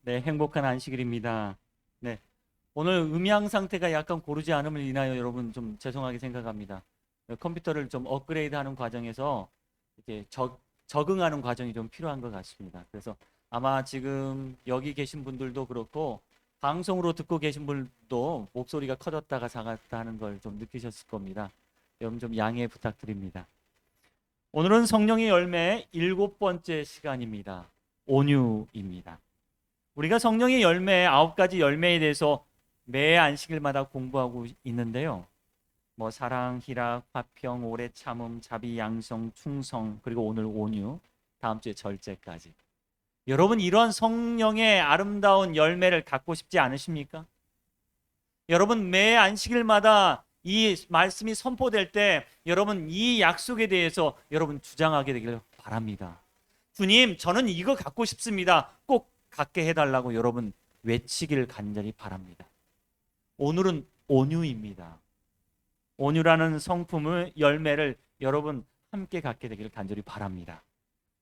네, 행복한 안식일입니다. 네, 오늘 음향 상태가 약간 고르지 않음을 인하여 여러분 좀 죄송하게 생각합니다. 컴퓨터를 좀 업그레이드하는 과정에서 이렇게 적응하는 과정이 좀 필요한 것 같습니다. 그래서 아마 지금 여기 계신 분들도 그렇고 방송으로 듣고 계신 분들도 목소리가 커졌다가 작았다 하는 걸 좀 느끼셨을 겁니다. 여러분 좀 양해 부탁드립니다. 오늘은 성령의 열매 7번째 시간입니다. 온유입니다. 우리가 성령의 열매 9가지 열매에 대해서 매 안식일마다 공부하고 있는데요. 뭐 사랑, 희락, 화평, 오래 참음, 자비, 양성, 충성, 그리고 오늘 온유, 다음 주에 절제까지. 여러분 이런 성령의 아름다운 열매를 갖고 싶지 않으십니까? 여러분 매 안식일마다 이 말씀이 선포될 때 여러분 이 약속에 대해서 여러분 주장하게 되기를 바랍니다. 주님, 저는 이거 갖고 싶습니다. 꼭 갖게 해달라고 여러분 외치기를 간절히 바랍니다. 오늘은 온유입니다. 온유라는 성품의 열매를 여러분 함께 갖게 되기를 간절히 바랍니다.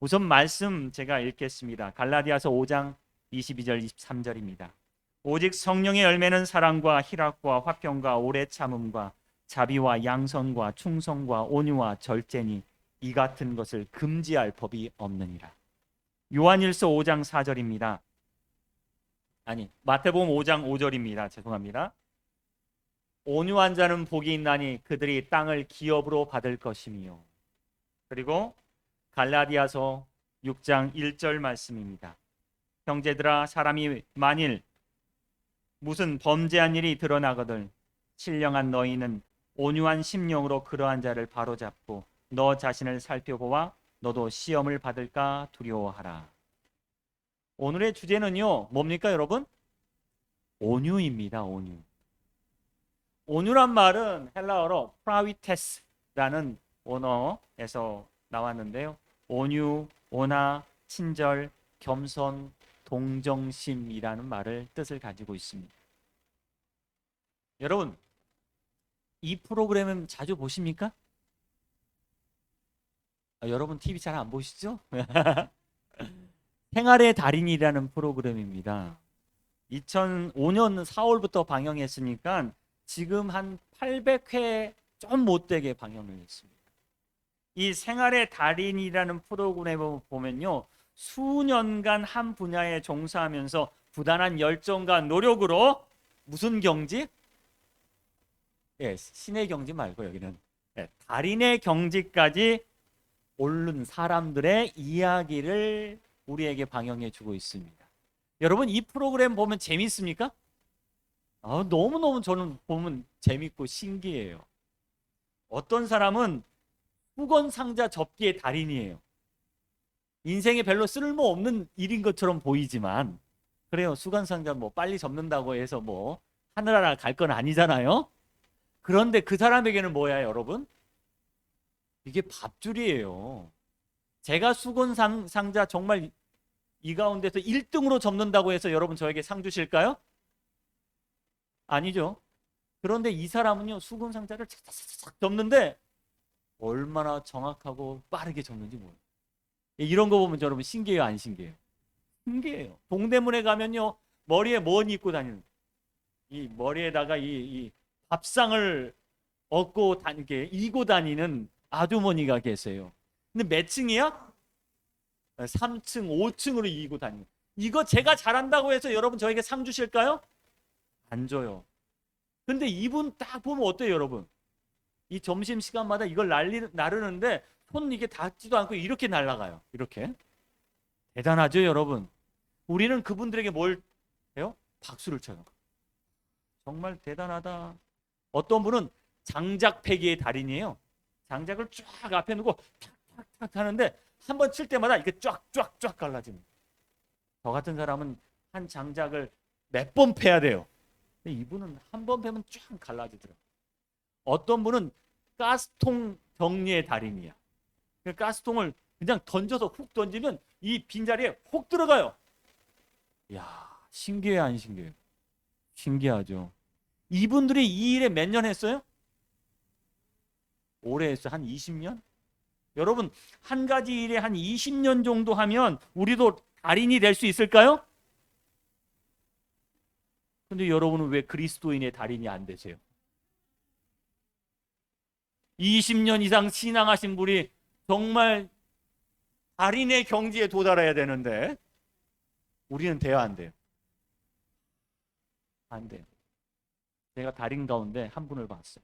우선 말씀 제가 읽겠습니다. 갈라디아서 5장 22절 23절입니다. 오직 성령의 열매는 사랑과 희락과 화평과 오래 참음과 자비와 양선과 충성과 온유와 절제니 이 같은 것을 금지할 법이 없느니라. 요한일서 5장 4절입니다. 아니, 마태복음 5장 5절입니다. 죄송합니다. 온유한 자는 복이 있나니 그들이 땅을 기업으로 받을 것이며. 그리고 갈라디아서 6장 1절 말씀입니다. 형제들아, 사람이 만일 무슨 범죄한 일이 드러나거든 신령한 너희는 온유한 심령으로 그러한 자를 바로잡고 너 자신을 살펴보아 너도 시험을 받을까 두려워하라. 오늘의 주제는요, 뭡니까 여러분? 온유입니다. 온유. 온유란 말은 헬라어로 프라위테스라는 언어에서 나왔는데요. 온유, 온화, 친절, 겸손, 동정심이라는 말을 뜻을 가지고 있습니다. 여러분, 이 프로그램은 자주 보십니까? 여러분 TV 잘 안 보시죠? 생활의 달인이라는 프로그램입니다. 2005년 4월부터 방영했으니까 지금 한 800회 좀 못되게 방영을 했습니다. 이 생활의 달인이라는 프로그램을 보면요, 수년간 한 분야에 종사하면서 부단한 열정과 노력으로 무슨 경직? 예, 신의 경지 말고 여기는 달인의 경지까지 오른 사람들의 이야기를 우리에게 방영해 주고 있습니다. 여러분 이 프로그램 보면 재밌습니까? 너무너무 저는 보면 재밌고 신기해요. 어떤 사람은 수건 상자 접기의 달인이에요. 인생에 별로 쓸모없는 일인 것처럼 보이지만 그래요. 수건 상자 뭐 빨리 접는다고 해서 뭐 하늘나라 갈 건 아니잖아요. 그런데 그 사람에게는 뭐야 여러분? 이게 밥줄이에요. 제가 수건 상자 정말 이 가운데서 1등으로 접는다고 해서 여러분 저에게 상 주실까요? 아니죠. 그런데 이 사람은요 수건 상자를 착착착 접는데 얼마나 정확하고 빠르게 접는지 모르요. 이런 거 보면 여러분 신기해요, 안 신기해요? 신기해요. 동대문에 가면요 머리에 뭔 입고 다니는? 이 머리에다가 이 밥상을 얻고 다니게 이고 다니는 아주머니가 계세요. 근데 몇 층이야? 3층, 5층으로 이고 다니는. 이거 제가 잘한다고 해서 여러분 저에게 상 주실까요? 안 줘요. 근데 이분 딱 보면 어때요, 여러분? 이 점심 시간마다 이걸 나르는데 손 이게 닿지도 않고 이렇게 날아가요. 이렇게. 대단하죠, 여러분? 우리는 그분들에게 뭘 해요? 박수를 쳐요. 정말 대단하다. 어떤 분은 장작 패기의 달인이에요. 장작을 쫙 앞에 놓고 탁탁탁 하는데 한 번 칠 때마다 이렇게 쫙쫙쫙 갈라집니다. 저 같은 사람은 한 장작을 몇 번 패야 돼요. 근데 이분은 한 번 패면 쫙 갈라지더라고요. 어떤 분은 가스통 정리의 달인이야. 그 가스통을 그냥 던져서 훅 던지면 이 빈자리에 훅 들어가요. 이야, 신기해 안 신기해요? 신기하죠. 이분들이 이 일에 몇 년 했어요? 오래 했어요. 한 20년? 여러분 한 가지 일에 한 20년 정도 하면 우리도 달인이 될 수 있을까요? 근데 여러분은 왜 그리스도인의 달인이 안 되세요? 20년 이상 신앙하신 분이 정말 달인의 경지에 도달해야 되는데 우리는 돼야 안 돼요? 안 돼요. 제가 달인 가운데 한 분을 봤어요.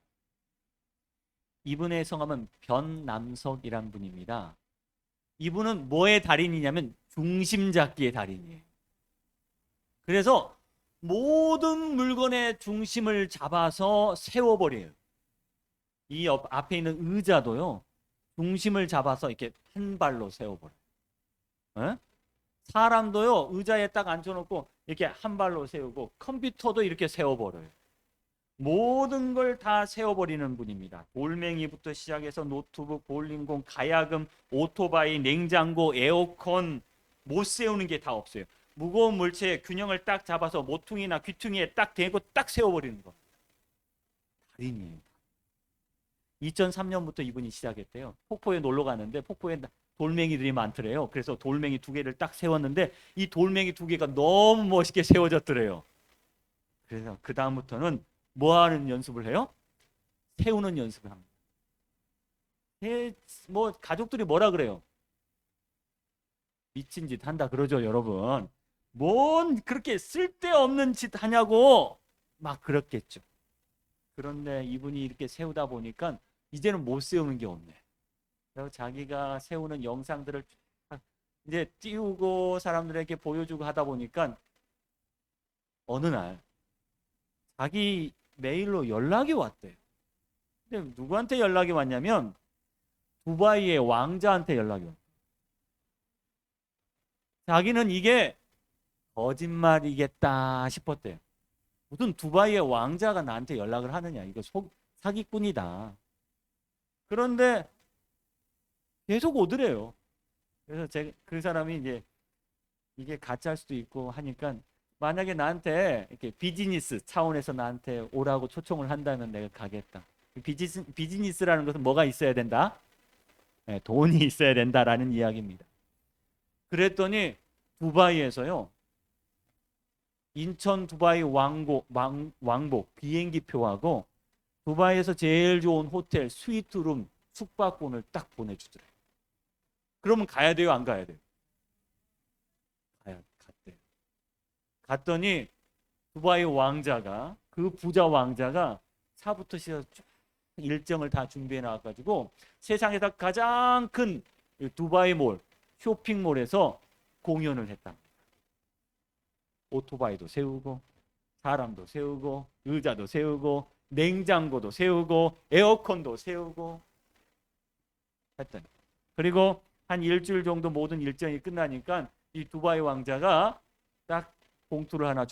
이분의 성함은 변남석이란 분입니다. 이분은 뭐의 달인이냐면 중심 잡기의 달인이에요. 그래서 모든 물건의 중심을 잡아서 세워버려요. 이 앞에 있는 의자도요, 중심을 잡아서 이렇게 한 발로 세워버려요. 에? 사람도요, 의자에 딱 앉혀놓고 이렇게 한 발로 세우고, 컴퓨터도 이렇게 세워버려요. 모든 걸 다 세워버리는 분입니다. 돌멩이부터 시작해서 노트북, 볼링공, 가야금, 오토바이, 냉장고, 에어컨 못 세우는 게 다 없어요. 무거운 물체의 균형을 딱 잡아서 모퉁이나 귀퉁이에 딱 대고 딱 세워버리는 거. 달인이에요. 2003년부터 이분이 시작했대요. 폭포에 놀러 가는데 폭포에 돌멩이들이 많더래요. 그래서 돌멩이 두 개를 딱 세웠는데 이 돌멩이 두 개가 너무 멋있게 세워졌더래요. 그래서 그 다음부터는 뭐 하는 연습을 해요? 세우는 연습을 합니다. 뭐 가족들이 뭐라 그래요? 미친 짓 한다 그러죠, 여러분. 뭔 그렇게 쓸데없는 짓 하냐고 막 그렇겠죠. 그런데 이분이 이렇게 세우다 보니까 이제는 못 세우는 게 없네. 그래서 자기가 세우는 영상들을 이제 띄우고 사람들에게 보여주고 하다 보니까 어느 날 자기 메일로 연락이 왔대요. 근데 누구한테 연락이 왔냐면 두바이의 왕자한테 연락이 왔대요. 자기는 이게 거짓말이겠다 싶었대요. 무슨 두바이의 왕자가 나한테 연락을 하느냐. 이거 사기꾼이다. 그런데 계속 오더래요. 그래서 그 사람이 이제 이게 가짜일 수도 있고 하니까 만약에 나한테 이렇게 비즈니스 차원에서 나한테 오라고 초청을 한다면 내가 가겠다. 비즈니스라는 것은 뭐가 있어야 된다? 네, 돈이 있어야 된다라는 이야기입니다. 그랬더니 두바이에서요. 인천 두바이 왕복 비행기 표하고 두바이에서 제일 좋은 호텔 스위트룸 숙박권을 딱 보내주더래요. 그러면 가야 돼요, 안 가야 돼요? 갔대요. 갔더니 두바이 왕자가 그 부자 왕자가 차부터 시작해서 일정을 다 준비해 놔가지고 세상에서 가장 큰 두바이몰 쇼핑몰에서 공연을 했다. 오토바이도 세우고 사람도 세우고 의자도 세우고 냉장고도 세우고 에어컨도 세우고 했더니 그리고 한 일주일 정도 모든 일정이 끝나니까 이 두바이 왕자가 딱 봉투를 하나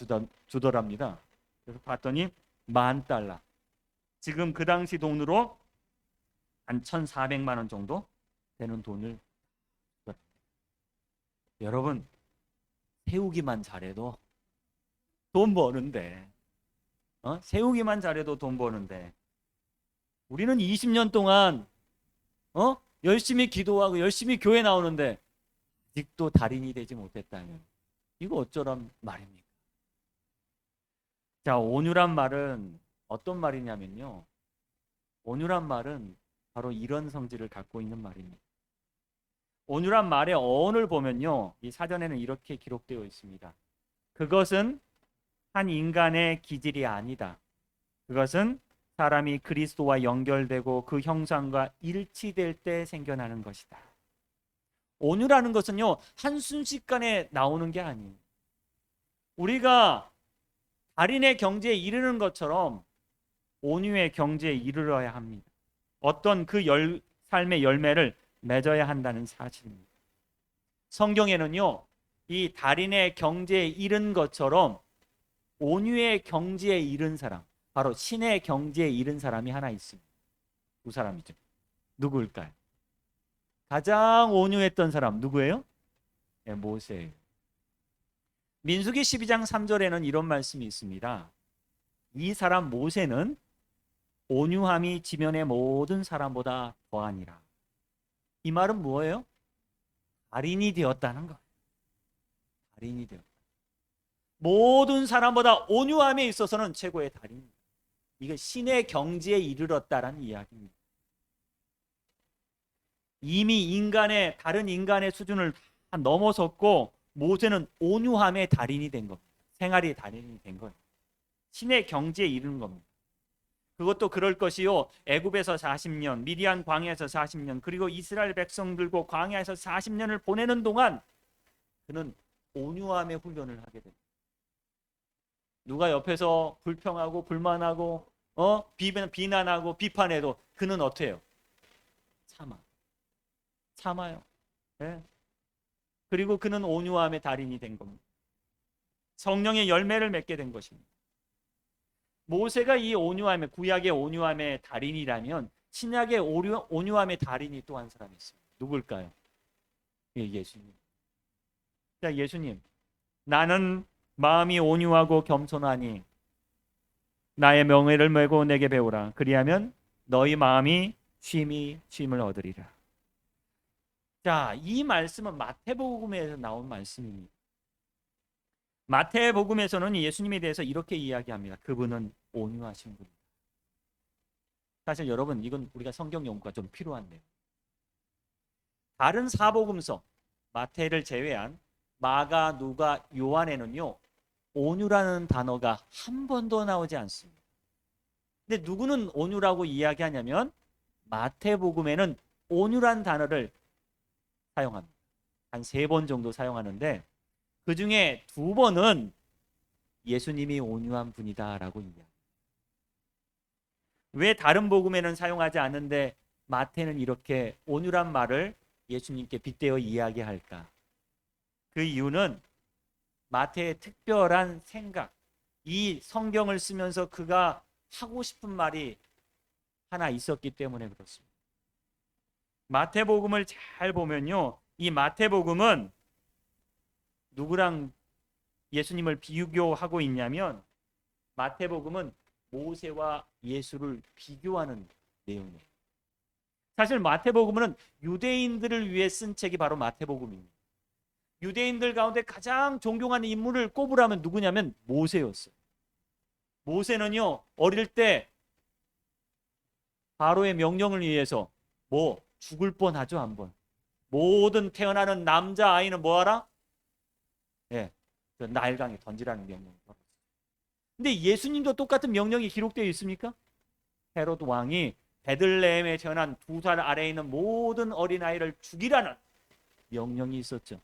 주더랍니다. 그래서 봤더니 $10,000. 지금 그 당시 돈으로 한 1,400만 원 정도 되는 돈을. 여러분, 세우기만 잘해도 돈 버는데, 세우기만 잘해도 돈 버는데, 우리는 20년 동안 열심히 기도하고 열심히 교회 나오는데 아직도 달인이 되지 못했다면 이거 어쩌란 말입니까? 자, 온유란 말은 어떤 말이냐면요. 온유란 말은 바로 이런 성질을 갖고 있는 말입니다. 온유란 말의 어원을 보면요. 이 사전에는 이렇게 기록되어 있습니다. 그것은 한 인간의 기질이 아니다. 그것은 사람이 그리스도와 연결되고 그 형상과 일치될 때 생겨나는 것이다. 온유라는 것은요. 한순식간에 나오는 게 아니에요. 우리가 달인의 경지에 이르는 것처럼 온유의 경지에 이르러야 합니다. 어떤 그 삶의 열매를 맺어야 한다는 사실입니다. 성경에는요. 이 달인의 경지에 이른 것처럼 온유의 경지에 이른 사람, 바로 신의 경지에 이른 사람이 하나 있습니다. 두 사람이죠. 누구일까요? 가장 온유했던 사람 누구예요? 네, 모세예요. 민수기 12장 3절에는 이런 말씀이 있습니다. 이 사람 모세는 온유함이 지면의 모든 사람보다 더하니라. 이 말은 뭐예요? 달인이 되었다는 거예요. 달인이 되었다. 모든 사람보다 온유함에 있어서는 최고의 달인입니다. 이거 신의 경지에 이르렀다라는 이야기입니다. 이미 다른 인간의 수준을 다 넘어섰고 모세는 온유함의 달인이 된 겁니다. 생활의 달인이 된 거예요. 신의 경지에 이르는 겁니다. 그것도 그럴 것이요, 애굽에서 40년, 미디안 광야에서 40년, 그리고 이스라엘 백성들과 광야에서 40년을 보내는 동안 그는 온유함의 훈련을 하게 됩니다. 누가 옆에서 불평하고 불만하고 비난하고 비판해도 그는 어떻게 해요? 참아요. 네. 그리고 그는 온유함의 달인이 된 겁니다. 성령의 열매를 맺게 된 것입니다. 모세가 이 온유함의, 구약의 온유함의 달인이라면 신약의 온유함의 달인이 또 한 사람이 있어요. 누굴까요? 예수님. 자, 예수님, 나는 마음이 온유하고 겸손하니 나의 명예를 메고 내게 배우라. 그리하면 너희 마음이 쉼을 얻으리라. 자, 이 말씀은 마태복음에서 나온 말씀입니다. 마태복음에서는 예수님에 대해서 이렇게 이야기합니다. 그분은 온유하신 분이다. 사실 여러분, 이건 우리가 성경 연구가 좀 필요한데요. 다른 사복음서, 마태를 제외한 마가, 누가, 요한에는요, 온유라는 단어가 한 번도 나오지 않습니다. 근데 누구는 온유라고 이야기하냐면 마태복음에는 온유란 단어를 사용합니다. 한 3번 정도 사용하는데 그 중에 2번은 예수님이 온유한 분이다라고 이야기합니다. 왜 다른 복음에는 사용하지 않는데 마태는 이렇게 온유란 말을 예수님께 빗대어 이야기할까? 그 이유는 마태의 특별한 생각, 이 성경을 쓰면서 그가 하고 싶은 말이 하나 있었기 때문에 그렇습니다. 마태복음을 잘 보면요, 이 마태복음은 누구랑 예수님을 비교하고 있냐면 마태복음은 모세와 예수를 비교하는 내용이에요. 사실 마태복음은 유대인들을 위해 쓴 책이 바로 마태복음입니다. 유대인들 가운데 가장 존경하는 인물을 꼽으라면 누구냐면 모세였어요. 모세는요, 어릴 때 바로의 명령을 위해서 죽을 뻔하죠. 한번 모든 태어나는 남자 아이는 뭐하라? 그 나일강에 던지라는 명령. 근데 예수님도 똑같은 명령이 기록되어 있습니까? 헤롯 왕이 베들레헴에 태어난 2살 아래에 있는 모든 어린아이를 죽이라는 명령이 있었죠.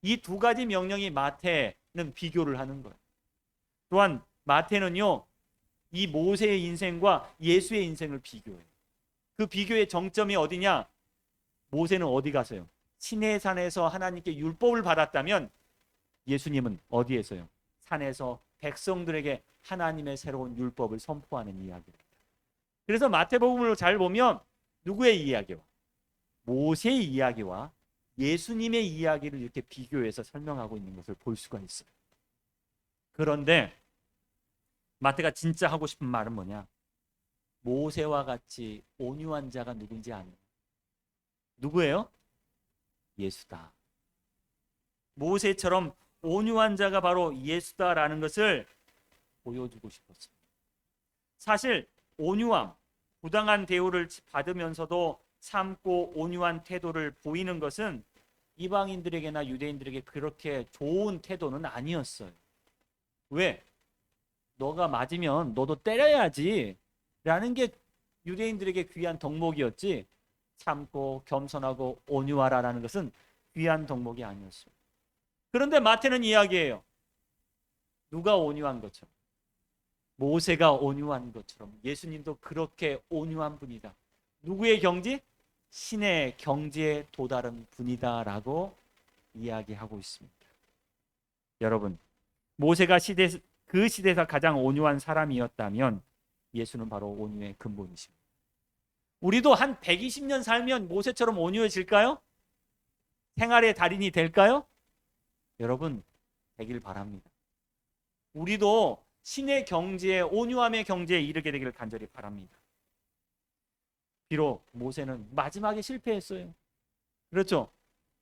이 2가지 명령이 마태는 비교를 하는 거예요. 또한 마태는요, 이 모세의 인생과 예수의 인생을 비교해요. 그 비교의 정점이 어디냐? 모세는 어디 가서요? 시내산에서 하나님께 율법을 받았다면 예수님은 어디에서요? 산에서 백성들에게 하나님의 새로운 율법을 선포하는 이야기입니다. 그래서 마태복음을 잘 보면 누구의 이야기와 모세의 이야기와 예수님의 이야기를 이렇게 비교해서 설명하고 있는 것을 볼 수가 있어요. 그런데 마태가 진짜 하고 싶은 말은 뭐냐? 모세와 같이 온유한 자가 누군지 아느냐? 누구예요? 예수다. 모세처럼 온유한 자가 바로 예수다라는 것을 보여주고 싶었습니다. 사실 온유함, 부당한 대우를 받으면서도 참고 온유한 태도를 보이는 것은 이방인들에게나 유대인들에게 그렇게 좋은 태도는 아니었어요. 왜? 너가 맞으면 너도 때려야지 라는 게 유대인들에게 귀한 덕목이었지, 참고 겸손하고 온유하라라는 것은 귀한 덕목이 아니었어요. 그런데 마태는 이야기해요. 누가 온유한 것처럼, 모세가 온유한 것처럼 예수님도 그렇게 온유한 분이다. 누구의 경지? 신의 경지에 도달한 분이다라고 이야기하고 있습니다. 여러분, 모세가 그 시대에서 가장 온유한 사람이었다면 예수는 바로 온유의 근본이십니다. 우리도 한 120년 살면 모세처럼 온유해질까요? 생활의 달인이 될까요? 여러분, 되길 바랍니다. 우리도 신의 경지에, 온유함의 경지에 이르게 되기를 간절히 바랍니다. 비록 모세는 마지막에 실패했어요. 그렇죠?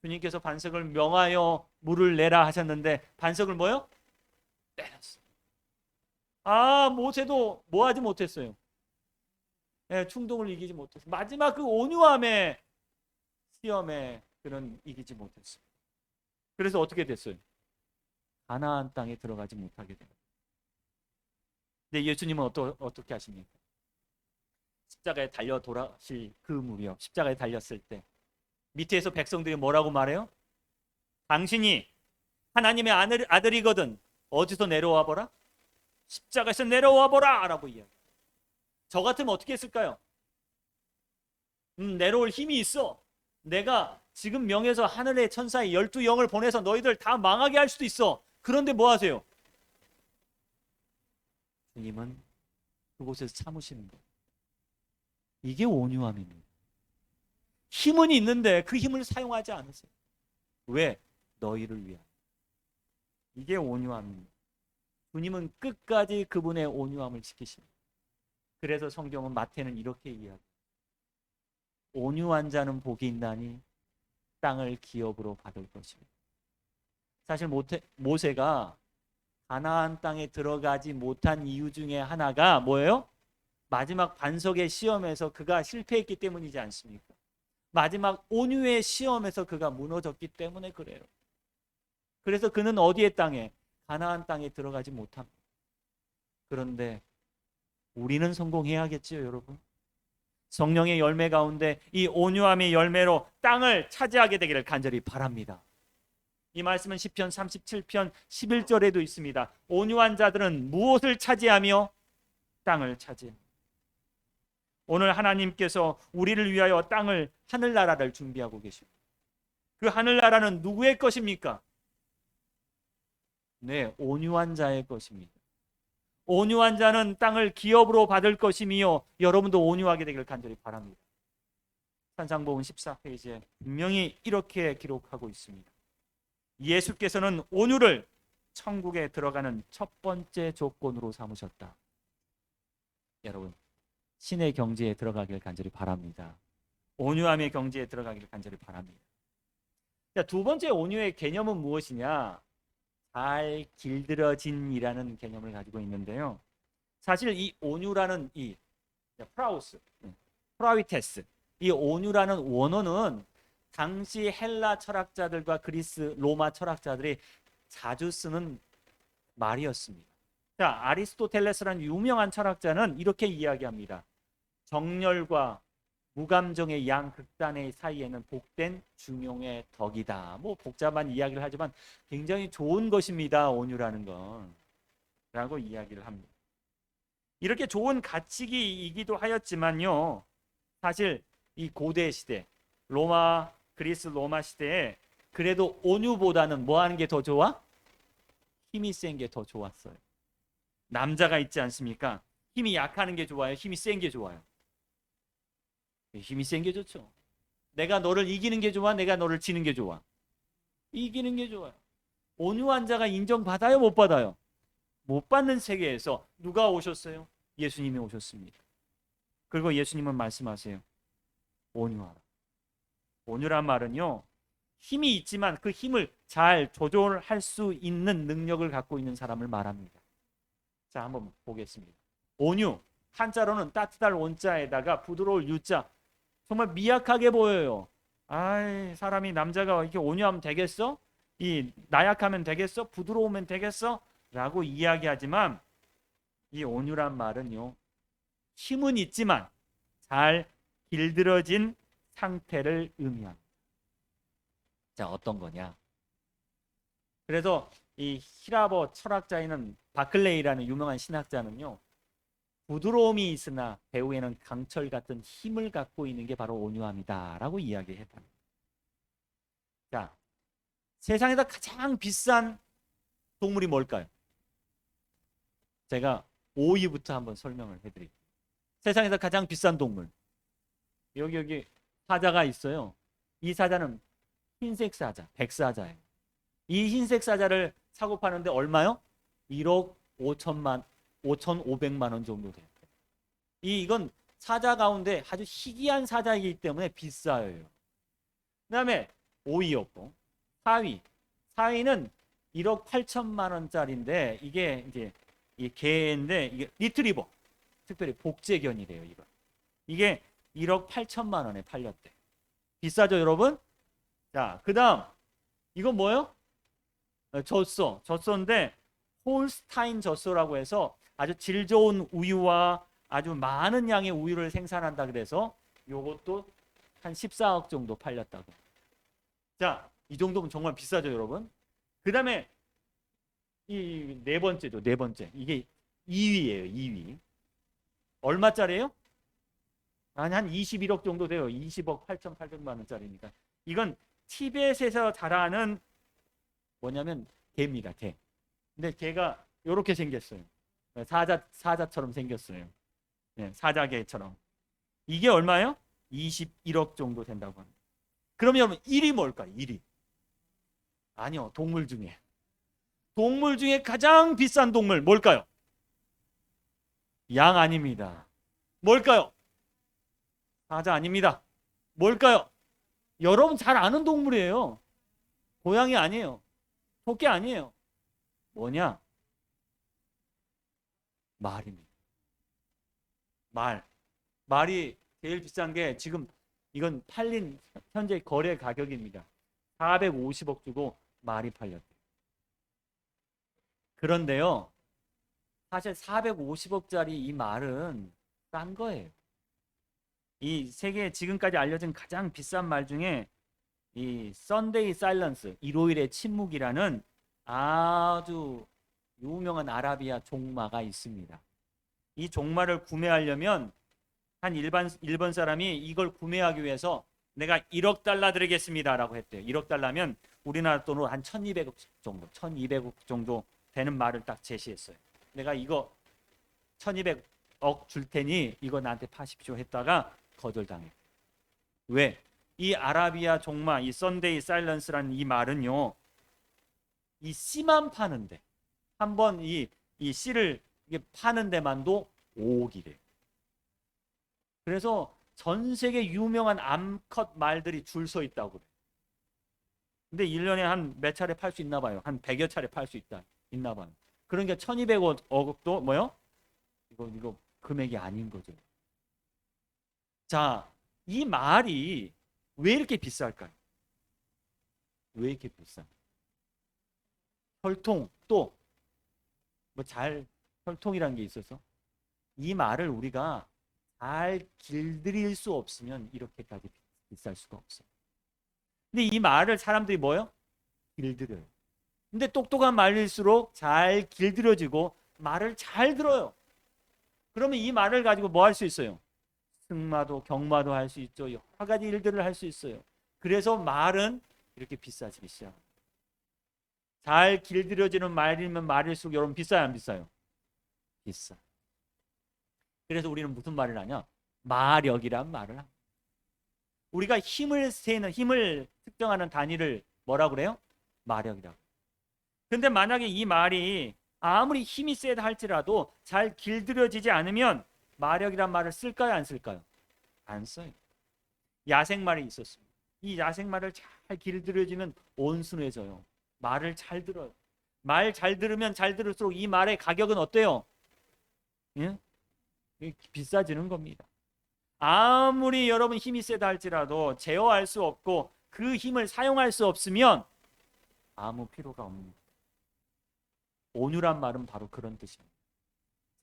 주님께서 반석을 명하여 물을 내라 하셨는데 반석을 뭐요? 때렸어. 모세도 뭐 하지 못했어요. 예, 충동을 이기지 못했어요. 마지막 그 온유함의 시험에 그는 이기지 못했어요. 그래서 어떻게 됐어요? 가나안 땅에 들어가지 못하게 돼요. 근데 예수님은 어떻게 하십니까? 십자가에 달려 돌아실 그 무렵, 십자가에 달렸을 때 밑에서 백성들이 뭐라고 말해요? 당신이 하나님의 아들이거든 어디서 내려와 보라? 십자가에서 내려와 보라! 라고 이야기. 저 같으면 어떻게 했을까요? 내려올 힘이 있어. 내가 지금 명해서 하늘의 천사의 12영을 보내서 너희들 다 망하게 할 수도 있어. 그런데 뭐 하세요? 주님은 그곳에서 참으시는 거예요. 이게 온유함입니다. 힘은 있는데 그 힘을 사용하지 않으세요. 왜? 너희를 위하여. 이게 온유함입니다. 주님은 끝까지 그분의 온유함을 지키십니다. 그래서 성경은 마태는 이렇게 이야기합니다. 온유한 자는 복이 있나니 땅을 기업으로 받을 것입니다. 사실 모세가 가나안 땅에 들어가지 못한 이유 중에 하나가 뭐예요? 마지막 반석의 시험에서 그가 실패했기 때문이지 않습니까? 마지막 온유의 시험에서 그가 무너졌기 때문에 그래요. 그래서 그는 어디의 땅에? 가나안 땅에 들어가지 못합니다. 그런데 우리는 성공해야겠지요, 여러분. 성령의 열매 가운데 이 온유함의 열매로 땅을 차지하게 되기를 간절히 바랍니다. 이 말씀은 시편 37편 11절에도 있습니다. 온유한 자들은 무엇을 차지하며 땅을 차지합니다. 오늘 하나님께서 우리를 위하여 땅을, 하늘나라를 준비하고 계십니다. 그 하늘나라는 누구의 것입니까? 네, 온유한 자의 것입니다. 온유한 자는 땅을 기업으로 받을 것이며 여러분도 온유하게 되기를 간절히 바랍니다. 산상복음 14페이지에 분명히 이렇게 기록하고 있습니다. 예수께서는 온유를 천국에 들어가는 첫 번째 조건으로 삼으셨다. 여러분, 신의 경지에 들어가기를 간절히 바랍니다. 온유함의 경지에 들어가기를 간절히 바랍니다. 자, 두 번째 온유의 개념은 무엇이냐? 잘 길들여진이라는 개념을 가지고 있는데요. 사실 이 온유라는 이 프라위테스, 이 온유라는 원어는 당시 헬라 철학자들과 그리스 로마 철학자들이 자주 쓰는 말이었습니다. 자, 아리스토텔레스라는 유명한 철학자는 이렇게 이야기합니다. 정열과 무감정의 양 극단의 사이에는 복된 중용의 덕이다. 뭐 복잡한 이야기를 하지만 굉장히 좋은 것입니다. 온유라는 건. 라고 이야기를 합니다. 이렇게 좋은 가치이기도 하였지만요. 사실 이 고대 시대, 그리스 로마 시대에 그래도 온유보다는 뭐 하는 게 더 좋아? 힘이 센 게 더 좋았어요. 남자가 있지 않습니까? 힘이 약하는 게 좋아요? 힘이 센 게 좋아요? 힘이 센 게 좋죠. 내가 너를 이기는 게 좋아? 내가 너를 지는 게 좋아? 이기는 게 좋아요. 온유한 자가 인정받아요? 못 받아요? 못 받는 세계에서 누가 오셨어요? 예수님이 오셨습니다. 그리고 예수님은 말씀하세요. 온유하라. 온유란 말은요, 힘이 있지만 그 힘을 잘 조절할 수 있는 능력을 갖고 있는 사람을 말합니다. 자, 한번 보겠습니다. 온유, 한자로는 따뜻할 온자에다가 부드러울 유자. 정말 미약하게 보여요. 사람이 남자가 이렇게 온유하면 되겠어? 이 나약하면 되겠어? 부드러우면 되겠어? 라고 이야기하지만 이 온유란 말은요, 힘은 있지만 잘 길들여진 상태를 의미합니다. 자, 어떤 거냐? 그래서 이 히라버 철학자인 바클레이라는 유명한 신학자는요, 부드러움이 있으나 배후에는 강철 같은 힘을 갖고 있는 게 바로 온유함이다 라고 이야기했답니다. 자, 세상에서 가장 비싼 동물이 뭘까요? 제가 오이부터 한번 설명을 해드릴게요. 세상에서 가장 비싼 동물, 여기 사자가 있어요. 이 사자는 흰색 사자, 백사자예요. 이 흰색 사자를 사고 파는데 얼마요? 1억 5,500만 원 정도 돼요. 이건 사자 가운데 아주 희귀한 사자이기 때문에 비싸요. 그 다음에 오이였고, 사위는 1억 8천만 원짜리인데 이게 이제 이 개인데 이게 리트리버 특별히 복제견이래요. 이게 1억 8천만 원에 팔렸대. 비싸죠, 여러분? 자, 그다음 이건 뭐예요? 젖소인데 홀스타인 젖소라고 해서 아주 질 좋은 우유와 아주 많은 양의 우유를 생산한다 그래서 요것도 한 14억 정도 팔렸다고. 자, 이 정도면 정말 비싸죠, 여러분? 그다음에 이 네 번째죠, 네 번째. 이게 2위예요, 2위. 얼마짜리예요? 아니, 한 21억 정도 돼요. 20억 8,800만 원짜리니까. 이건 티벳에서 자라는 뭐냐면 개입니다, 개. 근데 개가 이렇게 생겼어요. 사자처럼 생겼어요. 네, 사자개처럼. 이게 얼마예요? 21억 정도 된다고 합니다. 그럼 여러분 1위 뭘까요? 1위. 아니요, 동물 중에. 동물 중에 가장 비싼 동물 뭘까요? 양 아닙니다. 뭘까요? 사자 아닙니다. 뭘까요? 여러분 잘 아는 동물이에요. 고양이 아니에요. 토끼 아니에요. 뭐냐? 말입니다. 말. 말이 제일 비싼 게 지금 이건 팔린 현재 거래 가격입니다. 450억 주고 말이 팔렸대요. 그런데요. 사실 450억짜리 이 말은 싼 거예요. 이 세계 지금까지 알려진 가장 비싼 말 중에 이 선데이 사일런스, 일요일의 침묵이라는 아주 유명한 아라비아 종마가 있습니다. 이 종마를 구매하려면 한 일본 사람이 이걸 구매하기 위해서 내가 1억 달러 드리겠습니다라고 했대요. 1억 달러면 우리나라 돈으로 한 1200억 정도, 1200억 정도 되는 말을 딱 제시했어요. 내가 이거 1200억 줄 테니 이거 나한테 파십시오 했다가 거절당해요. 왜? 이 아라비아 종마, 이 선데이 사일런스라는 이 말은요, 이 씨만 파는데 한번 이 씨를 이게 파는 데만도 5억이래요. 그래서 전 세계 유명한 암컷 말들이 줄 서 있다고 그래요. 근데 1년에 한 몇 차례 팔 수 있나 봐요. 한 100여 차례 팔 수 있나 봐요. 그러니까 1200억도 뭐요? 이거 금액이 아닌 거죠. 자, 이 말이 왜 이렇게 비쌀까요? 왜 이렇게 비싸? 혈통 또 뭐 혈통이라는 게 있어서 이 말을 우리가 잘 길들일 수 없으면 이렇게까지 비쌀 수가 없어요. 근데 이 말을 사람들이 뭐요? 길들여요. 근데 똑똑한 말일수록 잘 길들여지고 말을 잘 들어요. 그러면 이 말을 가지고 뭐 할 수 있어요? 승마도 경마도 할 수 있죠. 여러 가지 일들을 할 수 있어요. 그래서 말은 이렇게 비싸지기 시작합니다. 잘 길들여지는 말이면 말일수록 여러분 비싸요, 안 비싸요? 비싸. 그래서 우리는 무슨 말을 하냐? 마력이란 말을 합니다. 우리가 힘을 세는, 힘을 측정하는 단위를 뭐라고 그래요? 마력이라고. 근데 만약에 이 말이 아무리 힘이 세다 할지라도 잘 길들여지지 않으면 마력이란 말을 쓸까요, 안 쓸까요? 안 써요. 야생말이 있었습니다. 이 야생말을 잘 길들여지면 온순해져요. 말을 잘 들어요. 말 잘 들으면 잘 들을수록 이 말의 가격은 어때요? 예? 비싸지는 겁니다. 아무리 여러분 힘이 세다 할지라도 제어할 수 없고 그 힘을 사용할 수 없으면 아무 필요가 없는. 온유란 말은 바로 그런 뜻입니다.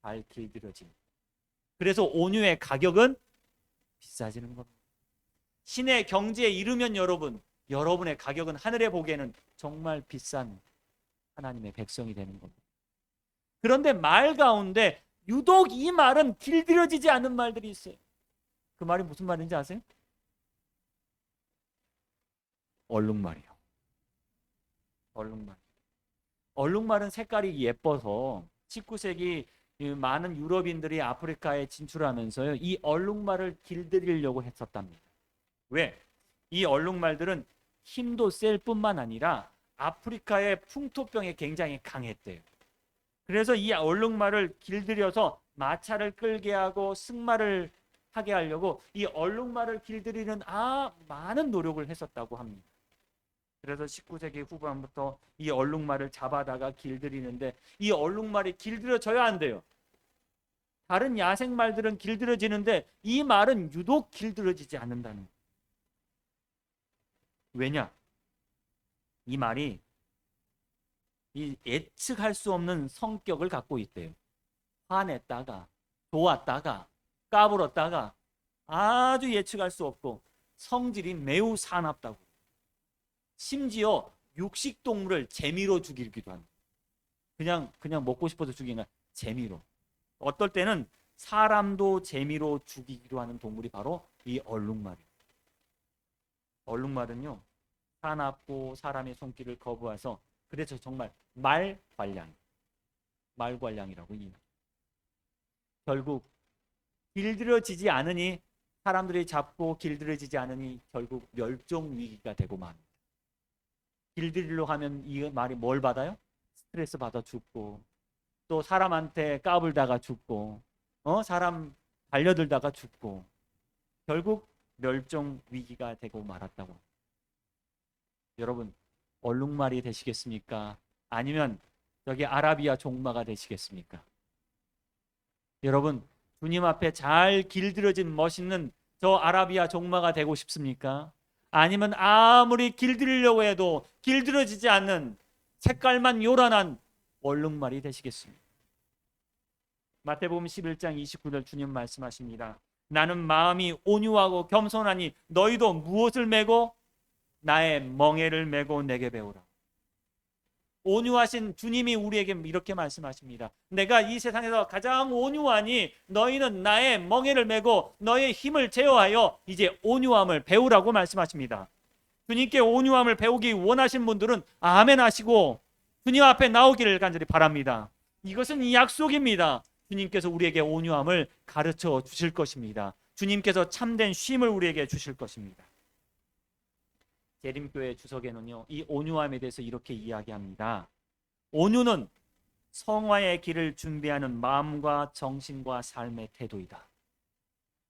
잘 길들여진. 그래서 온유의 가격은 비싸지는 겁니다. 신의 경지에 이르면 여러분의 가격은 하늘에 보기에는 정말 비싼 하나님의 백성이 되는 겁니다. 그런데 말 가운데 유독 이 말은 길들여지지 않은 말들이 있어요. 그 말이 무슨 말인지 아세요? 얼룩말이요. 얼룩말. 얼룩말은 색깔이 예뻐서 19세기 많은 유럽인들이 아프리카에 진출하면서요, 이 얼룩말을 길들이려고 했었답니다. 왜? 이 얼룩말들은 힘도 셀 뿐만 아니라 아프리카의 풍토병에 굉장히 강했대요. 그래서 이 얼룩말을 길들여서 마차를 끌게 하고 승마를 하게 하려고 이 얼룩말을 길들이는 많은 노력을 했었다고 합니다. 그래서 19세기 후반부터 이 얼룩말을 잡아다가 길들이는데 이 얼룩말이 길들여져야 안 돼요. 다른 야생말들은 길들여지는데 이 말은 유독 길들여지지 않는다는. 왜냐? 이 말이 이 예측할 수 없는 성격을 갖고 있대요. 화냈다가 좋았다가 까불었다가 아주 예측할 수 없고 성질이 매우 사납다고. 심지어 육식 동물을 재미로 죽이기도 합니다. 그냥 먹고 싶어서 죽이는 재미로. 어떨 때는 사람도 재미로 죽이기도 하는 동물이 바로 이 얼룩말이에요. 얼룩말은요, 사납고 사람의 손길을 거부해서 그래서 정말 말괄량이라고 이 결국 길들여지지 않으니 사람들이 잡고 길들여지지 않으니 결국 멸종 위기가 되고 맙니다. 길들이려 하면 이 말이 뭘 받아요? 스트레스 받아 죽고 또 사람한테 까불다가 죽고 사람 달려들다가 죽고 결국 멸종 위기가 되고 말았다고. 여러분 얼룩말이 되시겠습니까? 아니면 여기 아라비아 종마가 되시겠습니까? 여러분 주님 앞에 잘 길들여진 멋있는 저 아라비아 종마가 되고 싶습니까? 아니면 아무리 길들이려고 해도 길들여지지 않는 색깔만 요란한 얼룩말이 되시겠습니까? 마태복음 11장 29절 주님 말씀하십니다. 나는 마음이 온유하고 겸손하니 너희도 무엇을 메고 나의 멍에를 메고 내게 배우라. 온유하신 주님이 우리에게 이렇게 말씀하십니다. 내가 이 세상에서 가장 온유하니 너희는 나의 멍에를 메고 너의 힘을 제어하여 이제 온유함을 배우라고 말씀하십니다. 주님께 온유함을 배우기 원하신 분들은 아멘 하시고 주님 앞에 나오기를 간절히 바랍니다. 이것은 약속입니다. 주님께서 우리에게 온유함을 가르쳐 주실 것입니다. 주님께서 참된 쉼을 우리에게 주실 것입니다. 재림교회 주석에는요, 이 온유함에 대해서 이렇게 이야기합니다. 온유는 성화의 길을 준비하는 마음과 정신과 삶의 태도이다.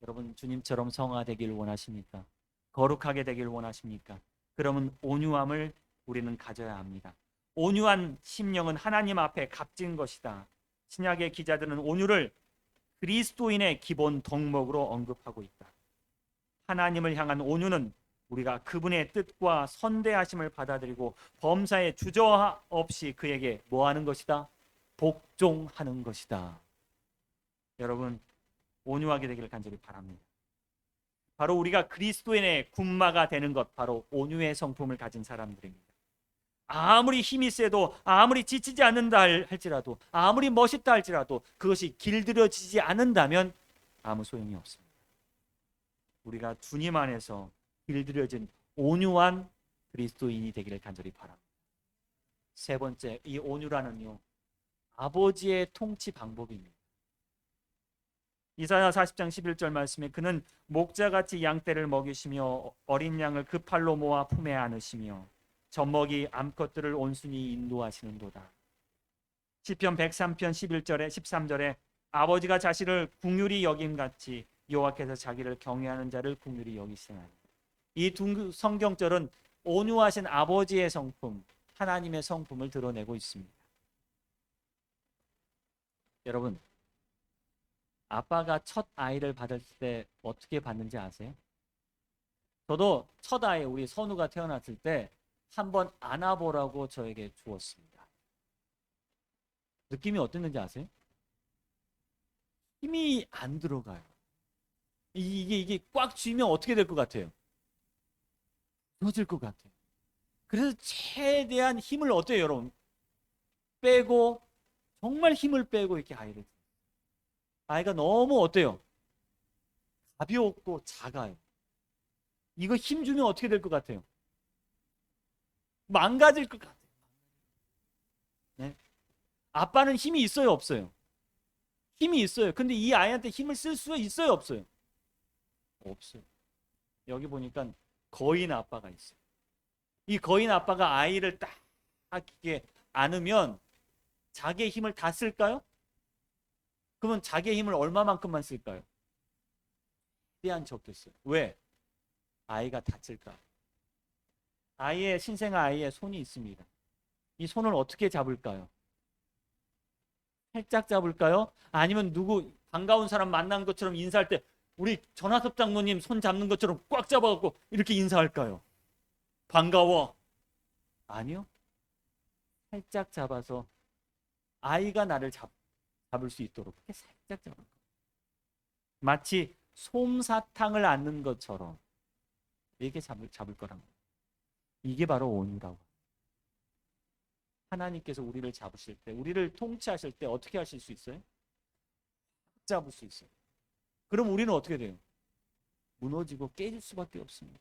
여러분 주님처럼 성화되길 원하십니까? 거룩하게 되길 원하십니까? 그러면 온유함을 우리는 가져야 합니다. 온유한 심령은 하나님 앞에 값진 것이다. 신약의 기자들은 온유를 그리스도인의 기본 덕목으로 언급하고 있다. 하나님을 향한 온유는 우리가 그분의 뜻과 선대하심을 받아들이고 범사에 주저 없이 그에게 뭐 하는 것이다? 복종하는 것이다. 여러분 온유하게 되기를 간절히 바랍니다. 바로 우리가 그리스도인의 군마가 되는 것, 바로 온유의 성품을 가진 사람들입니다. 아무리 힘이 세도 아무리 지치지 않는다 할지라도 아무리 멋있다 할지라도 그것이 길들여지지 않는다면 아무 소용이 없습니다. 우리가 주님 안에서 길들여진 온유한 그리스도인이 되기를 간절히 바랍니다. 세 번째, 이 온유라는요 아버지의 통치 방법입니다. 이사야 40장 11절 말씀에 그는 목자같이 양떼를 먹이시며 어린 양을 그 팔로 모아 품에 안으시며 젖먹이 암컷들을 온순히 인도하시는도다. 시편 103편 11절에 13절에 아버지가 자신을 긍휼히 여김같이 여호와께서 자기를 경외하는 자를 긍휼히 여기시나니. 이 두 성경절은 온유하신 아버지의 성품, 하나님의 성품을 드러내고 있습니다. 여러분 아빠가 첫 아이를 받을 때 어떻게 받는지 아세요? 저도 첫 아이 우리 선우가 태어났을 때 한번 안아보라고 저에게 주었습니다. 느낌이 어땠는지 아세요? 힘이 안 들어가요. 이게 꽉 쥐면 어떻게 될 것 같아요? 부러질 것 같아요. 그래서 최대한 힘을 어때요, 여러분? 빼고 정말 힘을 빼고 이렇게 아이가 너무 어때요? 가볍고 작아요. 이거 힘 주면 어떻게 될 것 같아요? 망가질 것 같아요. 네? 아빠는 힘이 있어요, 없어요? 힘이 있어요. 근데 이 아이한테 힘을 쓸 수 있어요, 없어요? 없어요. 여기 보니까 거인 아빠가 있어요. 이 거인 아빠가 아이를 딱 이렇게 안으면 자기의 힘을 다 쓸까요? 그러면 자기의 힘을 얼마만큼만 쓸까요? 최대한 적게 써요. 왜? 아이가 다칠까? 아이의 신생아 아이의 손이 있습니다. 이 손을 어떻게 잡을까요? 살짝 잡을까요? 아니면 누구 반가운 사람 만난 것처럼 인사할 때 우리 전화섭 장로님 손 잡는 것처럼 꽉 잡아갖고 이렇게 인사할까요? 반가워. 아니요. 살짝 잡아서 아이가 나를 잡을 수 있도록 이렇게 살짝 잡을 거예요. 마치 솜사탕을 안는 것처럼 이렇게 잡을 거란 거예요. 이게 바로 온유라고. 하나님께서 우리를 잡으실 때, 우리를 통치하실 때 어떻게 하실 수 있어요? 잡을 수 있어요. 그럼 우리는 어떻게 돼요? 무너지고 깨질 수밖에 없습니다.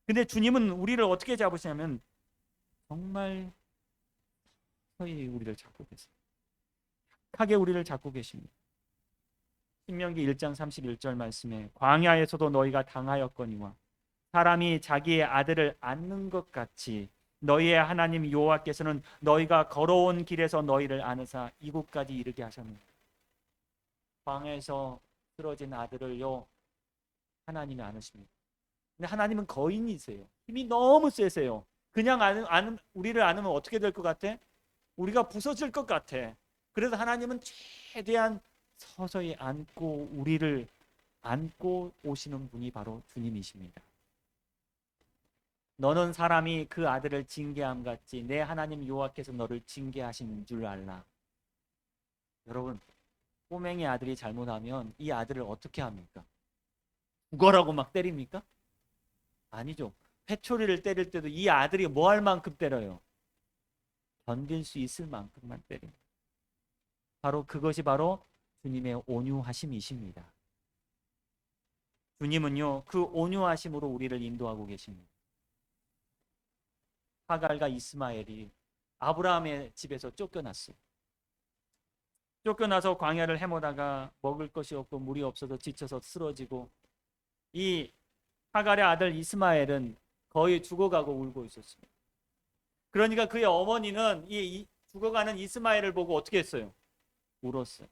근데 주님은 우리를 어떻게 잡으시냐면 정말 서서히 우리를 잡고 계세요. 약하게 우리를 잡고 계십니다. 신명기 1장 31절 말씀에 광야에서도 너희가 당하였거니와 사람이 자기의 아들을 안는 것 같이 너희의 하나님 여호와께서는 너희가 걸어온 길에서 너희를 안으사 이곳까지 이르게 하셨느니라. 광야에서 쓰러진 아들을요 하나님이 안으십니다. 근데 하나님은 거인이세요. 힘이 너무 세세요. 그냥 우리를 안으면 어떻게 될 것 같아? 우리가 부서질 것 같아. 그래서 하나님은 최대한 서서히 안고 우리를 안고 오시는 분이 바로 주님이십니다. 너는 사람이 그 아들을 징계함 같이 내 하나님 여호와께서 너를 징계하신 줄 알라. 여러분, 꼬맹이 아들이 잘못하면 이 아들을 어떻게 합니까? 죽어라고 막 때립니까? 아니죠. 회초리를 때릴 때도 이 아들이 뭐 할 만큼 때려요? 견딜 수 있을 만큼만 때립니다. 바로 그것이 바로 주님의 온유하심이십니다. 주님은요 그 온유하심으로 우리를 인도하고 계십니다. 하갈과 이스마엘이 아브라함의 집에서 쫓겨났어요. 쫓겨나서 광야를 헤매다가 먹을 것이 없고 물이 없어서 지쳐서 쓰러지고 이 하갈의 아들 이스마엘은 거의 죽어가고 울고 있었습니다. 그러니까 그의 어머니는 이 죽어가는 이스마엘을 보고 어떻게 했어요? 울었어요.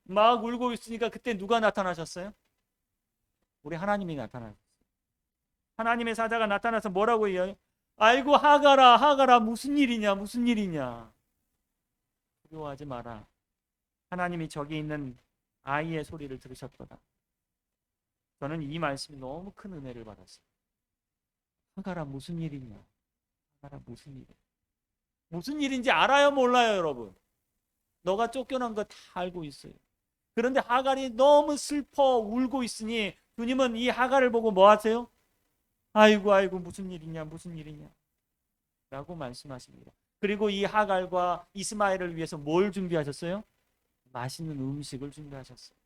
막 울고 있으니까 그때 누가 나타나셨어요? 우리 하나님이 나타나셨어요. 하나님의 사자가 나타나서 뭐라고 해요? 아이고 하갈아 하갈아 무슨 일이냐 무슨 일이냐. 두려워하지 마라. 하나님이 저기 있는 아이의 소리를 들으셨도다. 저는 이 말씀이 너무 큰 은혜를 받았어요. 하갈아 무슨 일이냐. 하갈아 무슨 일이냐. 무슨 일인지 알아요 몰라요 여러분? 너가 쫓겨난 거 다 알고 있어요. 그런데 하갈이 너무 슬퍼 울고 있으니 주님은 이 하갈을 보고 뭐 하세요? 아이고 아이고 무슨 일이냐 무슨 일이냐 라고 말씀하십니다. 그리고 이 하갈과 이스마엘을 위해서 뭘 준비하셨어요? 맛있는 음식을 준비하셨어요.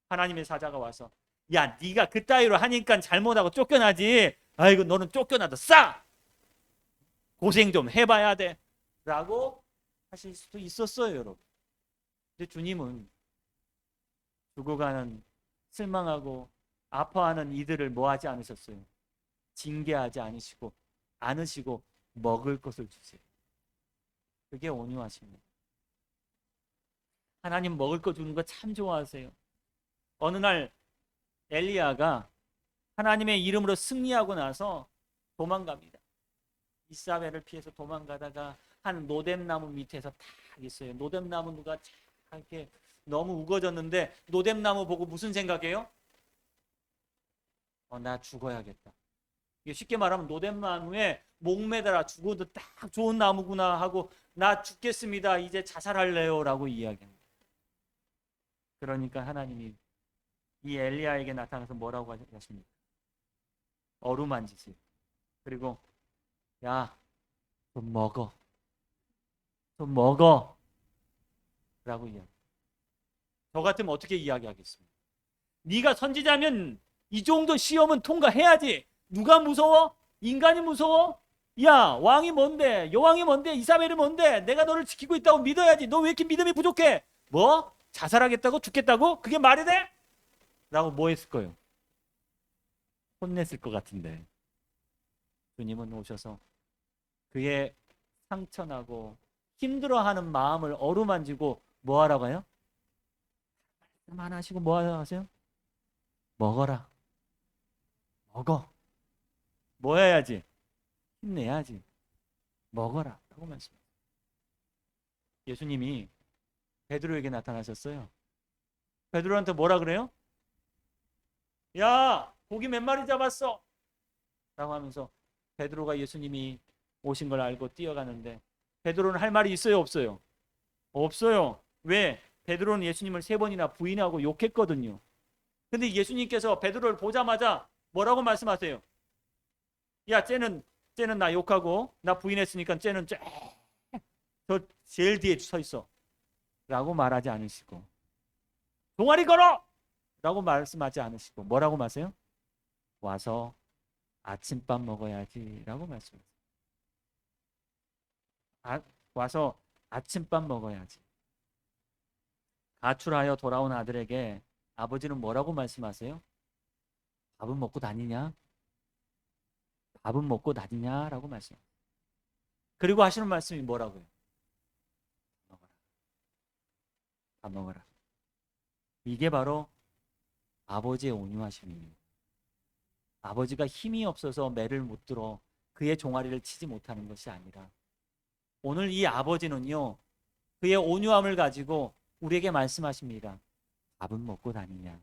하나님의 사자가 와서 야 네가 그따위로 하니까 잘못하고 쫓겨나지. 아이고 너는 쫓겨나도 싸. 고생 좀 해봐야 돼 라고 하실 수도 있었어요 여러분. 근데 주님은 죽어가는 실망하고 아파하는 이들을 뭐 하지 않으셨어요? 징계하지 않으시고 먹을 것을 주세요. 그게 온유하십니다. 하나님 먹을 거 주는 거 참 좋아하세요. 어느 날 엘리야가 하나님의 이름으로 승리하고 나서 도망갑니다. 이사벨을 피해서 도망가다가 한 노뎀나무 밑에서 딱 있어요. 노뎀나무가 이렇게 너무 우거졌는데 노뎀나무 보고 무슨 생각해요? 나 죽어야겠다. 이게 쉽게 말하면 노뎀나무에 목매달아 죽어도 딱 좋은 나무구나 하고 나 죽겠습니다. 이제 자살할래요 라고 이야기합니다. 그러니까 하나님이 이 엘리야에게 나타나서 뭐라고 하십니까? 어루만지세요. 그리고 야, 좀 먹어. 좀 먹어. 라고 이야기합니다. 저 같으면 어떻게 이야기하겠습니까? 네가 선지자면 이 정도 시험은 통과해야지. 누가 무서워? 인간이 무서워? 야 왕이 뭔데? 여왕이 뭔데? 이사벨이 뭔데? 내가 너를 지키고 있다고 믿어야지. 너 왜 이렇게 믿음이 부족해? 뭐? 자살하겠다고? 죽겠다고? 그게 말이 돼? 라고 뭐 했을 거예요? 혼냈을 것 같은데 주님은 오셔서 그의 상처나고 힘들어하는 마음을 어루만지고 뭐 하라고 해요? 말씀 안 하시고 뭐 하세요? 먹어라. 먹어. 뭐 해야지? 힘내야지. 먹어라 라고 말씀하세요. 예수님이 베드로에게 나타나셨어요. 베드로한테 뭐라 그래요? 야, 고기 몇 마리 잡았어? 라고 하면서 베드로가 예수님이 오신 걸 알고 뛰어가는데, 베드로는 할 말이 있어요, 없어요? 없어요. 왜? 베드로는 예수님을 3번이나 부인하고 욕했거든요. 근데 예수님께서 베드로를 보자마자 뭐라고 말씀하세요? 야, 쟤는 나 욕하고 나 부인했으니까 쟤는 저 제일 뒤에 서 있어 라고 말하지 않으시고, 동아리 걸어! 라고 말씀하지 않으시고, 뭐라고 말하세요? 와서 아침밥 먹어야지 라고 말씀하세요. 와서 아침밥 먹어야지. 가출하여 돌아온 아들에게 아버지는 뭐라고 말씀하세요? 밥은 먹고 다니냐? 밥은 먹고 다니냐? 라고 말씀하세요. 그리고 하시는 말씀이 뭐라고요? 먹어라. 밥 먹어라. 이게 바로 아버지의 온유하심입니다. 아버지가 힘이 없어서 매를 못 들어 그의 종아리를 치지 못하는 것이 아니라, 오늘 이 아버지는요, 그의 온유함을 가지고 우리에게 말씀하십니다. 밥은 먹고 다니냐?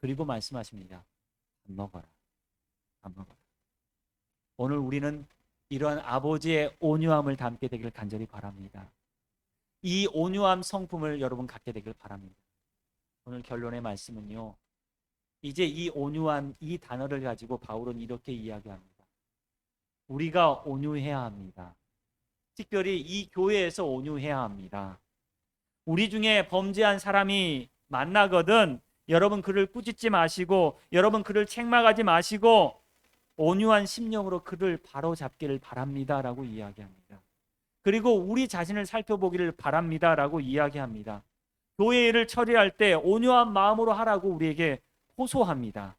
그리고 말씀하십니다. 밥 먹어라. 밥 먹어라. 오늘 우리는 이러한 아버지의 온유함을 담게 되기를 간절히 바랍니다. 이 온유함 성품을 여러분 갖게 되기를 바랍니다. 오늘 결론의 말씀은요, 이제 이 온유한 이 단어를 가지고 바울은 이렇게 이야기합니다. 우리가 온유해야 합니다. 특별히 이 교회에서 온유해야 합니다. 우리 중에 범죄한 사람이 만나거든 여러분 그를 꾸짖지 마시고, 여러분 그를 책망하지 마시고 온유한 심령으로 그를 바로잡기를 바랍니다 라고 이야기합니다. 그리고 우리 자신을 살펴보기를 바랍니다 라고 이야기합니다. 교회 일을 처리할 때 온유한 마음으로 하라고 우리에게 호소합니다.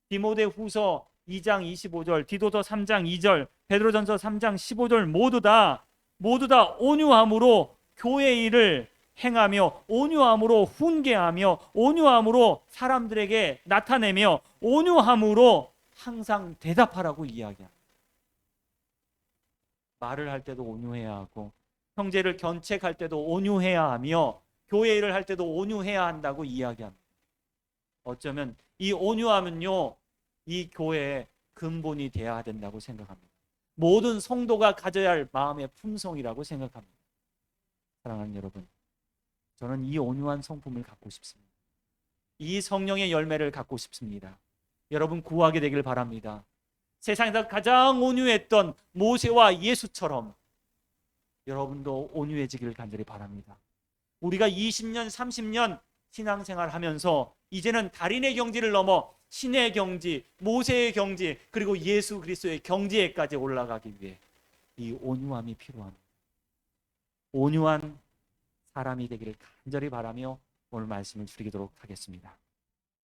디모데후서 2장 25절, 디도서 3장 2절, 베드로전서 3장 15절 모두 다 온유함으로 교회 일을 행하며, 온유함으로 훈계하며, 온유함으로 사람들에게 나타내며, 온유함으로 항상 대답하라고 이야기합니다. 말을 할 때도 온유해야 하고, 형제를 견책할 때도 온유해야 하며, 교회 일을 할 때도 온유해야 한다고 이야기합니다. 어쩌면 이 온유함은요, 이 교회의 근본이 되어야 된다고 생각합니다. 모든 성도가 가져야 할 마음의 품성이라고 생각합니다. 사랑하는 여러분, 저는 이 온유한 성품을 갖고 싶습니다. 이 성령의 열매를 갖고 싶습니다. 여러분 구하게 되길 바랍니다. 세상에서 가장 온유했던 모세와 예수처럼 여러분도 온유해지기를 간절히 바랍니다. 우리가 20년, 30년 신앙생활 하면서 이제는 달인의 경지를 넘어 신의 경지, 모세의 경지, 그리고 예수 그리스도의 경지에까지 올라가기 위해 이 온유함이 필요합니다. 온유한 사람이 되기를 간절히 바라며 오늘 말씀을 줄이도록 하겠습니다.